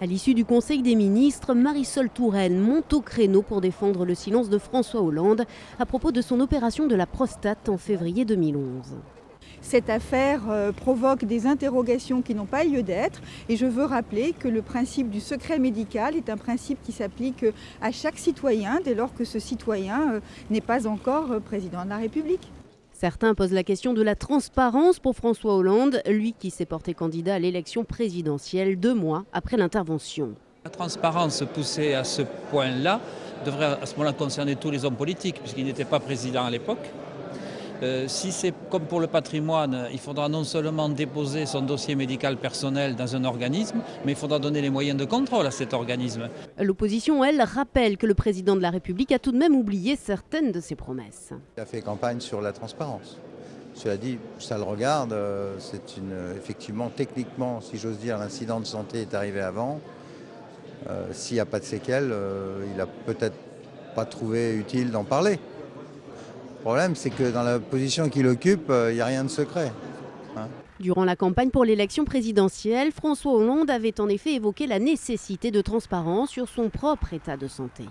À l'issue du Conseil des ministres, Marisol Touraine monte au créneau pour défendre le silence de François Hollande à propos de son opération de la prostate en février 2011. Cette affaire provoque des interrogations qui n'ont pas lieu d'être et je veux rappeler que le principe du secret médical est un principe qui s'applique à chaque citoyen dès lors que ce citoyen n'est pas encore président de la République. Certains posent la question de la transparence pour François Hollande, lui qui s'est porté candidat à l'élection présidentielle 2 mois après l'intervention. La transparence poussée à ce point-là devrait à ce moment-là concerner tous les hommes politiques, puisqu'il n'était pas président à l'époque. Si c'est comme pour le patrimoine, il faudra non seulement déposer son dossier médical personnel dans un organisme, mais il faudra donner les moyens de contrôle à cet organisme. L'opposition, elle, rappelle que le président de la République a tout de même oublié certaines de ses promesses. Il a fait campagne sur la transparence. Cela dit, ça le regarde, effectivement, techniquement, si j'ose dire, l'incident de santé est arrivé avant. S'il n'y a pas de séquelles, il n'a peut-être pas trouvé utile d'en parler. Le problème, c'est que dans la position qu'il occupe, il n'y a rien de secret. Durant la campagne pour l'élection présidentielle, François Hollande avait en effet évoqué la nécessité de transparence sur son propre état de santé.